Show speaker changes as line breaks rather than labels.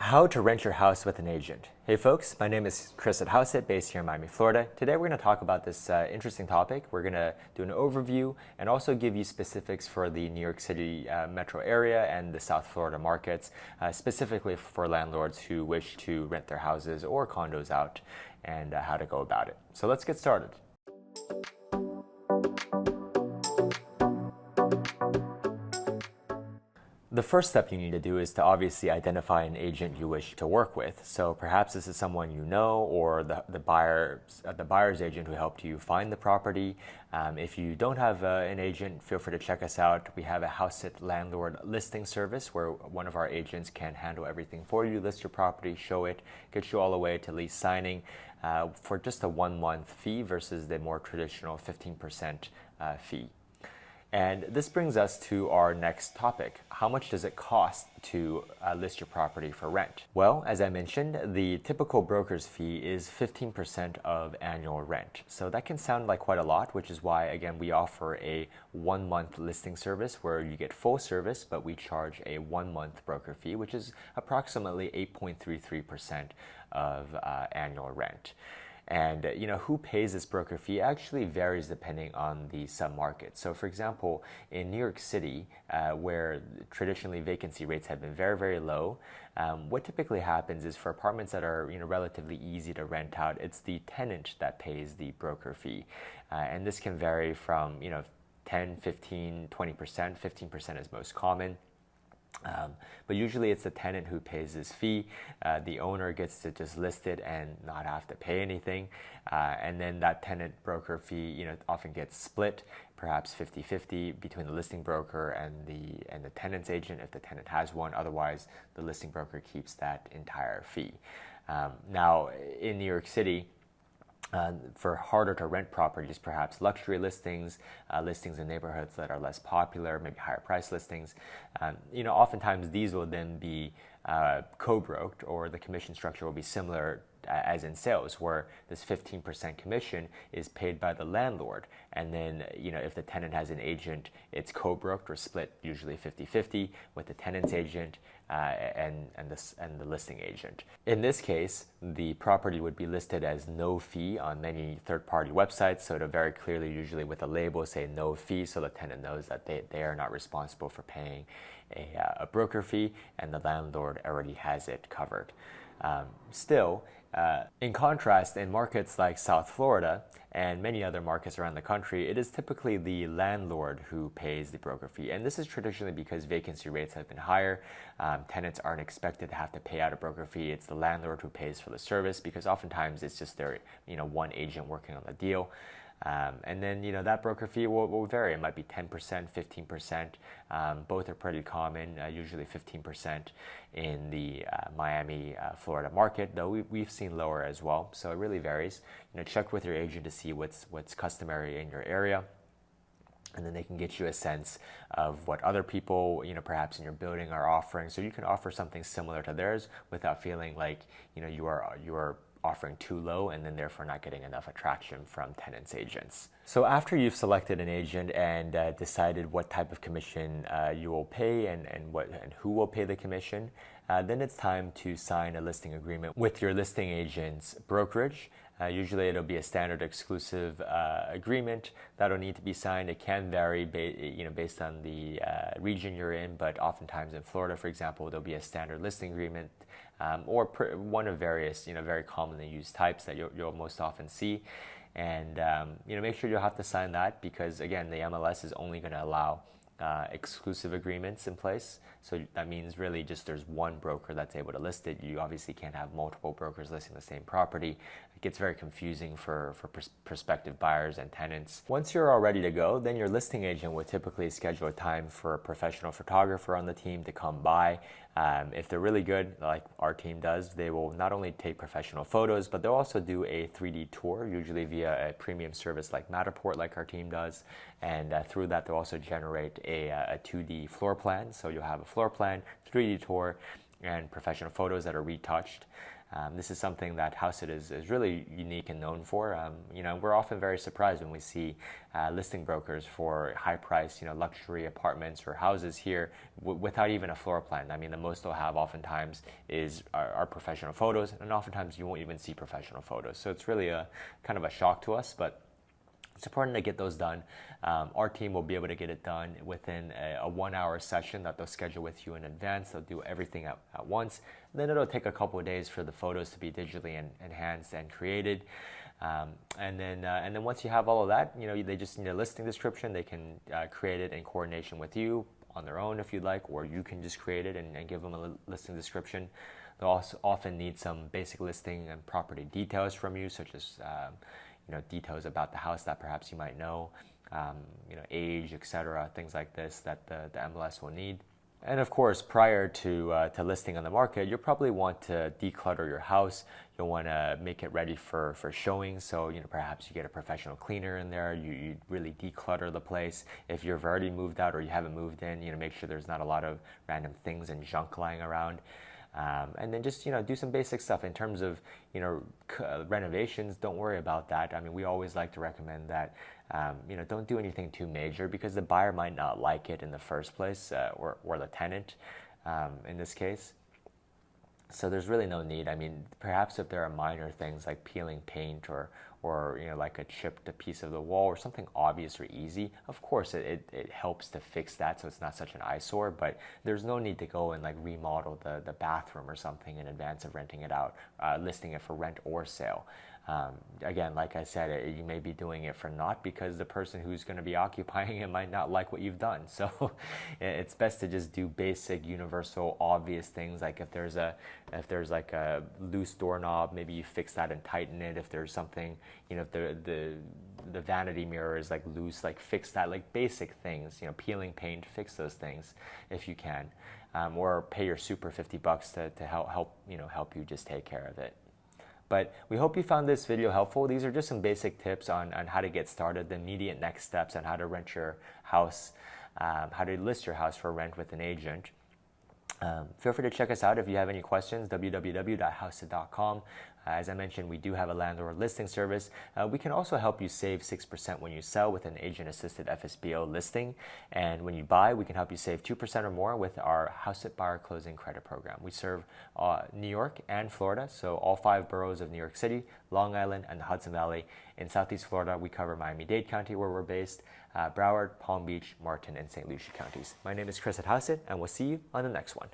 How to rent your house with an agent. Hey folks, my name is Chris at Hauseit, based here in Miami, Florida. Today we're going to talk about this interesting topic. We're going to do an overview and also give you specifics for the New York City metro area and the South Florida markets, specifically for landlords who wish to rent their houses or condos out, and how to go about it. So let's get started. The first step you need to do is to obviously identify an agent you wish to work with. So perhaps this is someone you know, or the buyer's agent who helped you find the property. If you don't have an agent, feel free to check us out. We have a Hauseit landlord listing service where one of our agents can handle everything for you, list your property, show it, get you all the way to lease signing for just a 1-month fee versus the more traditional 15% fee. And this brings us to our next topic. How much does it cost to list your property for rent? Well, as I mentioned, the typical broker's fee is 15% of annual rent. So that can sound like quite a lot, which is why, again, we offer a 1-month listing service where you get full service, but we charge a 1-month broker fee, which is approximately 8.33% of annual rent. And who pays this broker fee actually varies depending on the submarket. So for example, in New York City, where traditionally vacancy rates have been very, very low, what typically happens is for apartments that are relatively easy to rent out, it's the tenant that pays the broker fee. And this can vary from 10, 15, 20%. 15% is most common. But usually it's the tenant who pays this fee. The owner gets to just list it and not have to pay anything. And then that tenant broker fee, often gets split, perhaps 50-50 between the listing broker and the tenant's agent if the tenant has one. Otherwise, the listing broker keeps that entire fee. Now, in New York City, for harder to rent properties, perhaps luxury listings, listings in neighborhoods that are less popular, maybe higher price listings, oftentimes these will then be co-broked, or the commission structure will be similar as in sales, where this 15% commission is paid by the landlord. And then, if the tenant has an agent, it's co-broked or split, usually 50-50 with the tenant's agent and the listing agent. In this case, the property would be listed as no fee on many third-party websites, so to very clearly, usually with a label, say no fee, so the tenant knows that they are not responsible for paying a broker fee, and the landlord already has it covered. Still, in contrast, in markets like South Florida and many other markets around the country, it is typically the landlord who pays the broker fee. And this is traditionally because vacancy rates have been higher. Tenants aren't expected to have to pay out a broker fee. It's the landlord who pays for the service, because oftentimes it's just their one agent working on the deal. And then, that broker fee will vary. It might be 10%, 15%. Both are pretty common, usually 15% in the Miami, Florida market, though we've seen lower as well. So it really varies. Check with your agent to see what's customary in your area. And then they can get you a sense of what other people, perhaps in your building are offering. So you can offer something similar to theirs without feeling like, you are offering too low and then therefore not getting enough attraction from tenants' agents. So after you've selected an agent and decided what type of commission you will pay and who will pay the commission, then it's time to sign a listing agreement with your listing agent's brokerage. Usually it'll be a standard exclusive agreement that'll need to be signed. It can vary based on the region you're in, but oftentimes in Florida, for example, there'll be a standard listing agreement or one of various very commonly used types that you'll most often see. And make sure you'll have to sign that, because again, the MLS is only going to allow exclusive agreements in place. So that means really just there's one broker that's able to list it. You obviously can't have multiple brokers listing the same property. It gets very confusing for prospective buyers and tenants. Once you're all ready to go, then your listing agent would typically schedule a time for a professional photographer on the team to come by. If they're really good, like our team does, they will not only take professional photos, but they'll also do a 3D tour, usually via a premium service like Matterport, like our team does. And through that, they'll also generate a 2D floor plan. So you'll have a floor plan, 3D tour, and professional photos that are retouched. This is something that Hauseit is really unique and known for. We're often very surprised when we see listing brokers for high-priced, luxury apartments or houses here without even a floor plan. I mean, the most they'll have oftentimes is our professional photos, and oftentimes you won't even see professional photos. So it's really a kind of a shock to us, but it's important to get those done. Our team will be able to get it done within a 1-hour session that they'll schedule with you in advance. They'll do everything at once. Then it'll take a couple of days for the photos to be digitally enhanced and created. And then once you have all of that, they just need a listing description. They can create it in coordination with you on their own if you'd like, or you can just create it and give them a listing description. They'll also often need some basic listing and property details from you, such as details about the house that perhaps you might know, age, etc., things like this that the MLS will need. And of course, prior to listing on the market, you'll probably want to declutter your house. You'll want to make it ready for showing. So, perhaps you get a professional cleaner in there. You really declutter the place. If you've already moved out or you haven't moved in, make sure there's not a lot of random things and junk lying around. And then just do some basic stuff in terms of renovations. Don't worry about that. I mean, we always like to recommend that don't do anything too major, because the buyer might not like it in the first place, or the tenant in this case. So there's really no need. I mean, perhaps if there are minor things like peeling paint or like a chipped piece of the wall or something obvious or easy, of course it helps to fix that so it's not such an eyesore, but there's no need to go and like remodel the bathroom or something in advance of renting it out, listing it for rent or sale. Again, like I said, you may be doing it for naught because the person who's going to be occupying it might not like what you've done. So it's best to just do basic, universal, obvious things. Like if there's like a loose doorknob, maybe you fix that and tighten it. If there's something, if the vanity mirror is like loose, like fix that. Like basic things, peeling paint, fix those things if you can, or pay your super $50 to help you just take care of it. But we hope you found this video helpful. These are just some basic tips on how to get started, the immediate next steps on how to rent your house, how to list your house for rent with an agent. Feel free to check us out if you have any questions, www.hauseit.com. As I mentioned, we do have a landlord listing service. We can also help you save 6% when you sell with an agent-assisted FSBO listing. And when you buy, we can help you save 2% or more with our Hauseit Buyer Closing Credit Program. We serve New York and Florida, so all 5 boroughs of New York City, Long Island, and the Hudson Valley. In Southeast Florida, we cover Miami-Dade County, where we're based, Broward, Palm Beach, Martin, and St. Lucie counties. My name is Chris at Hauseit, and we'll see you on the next one.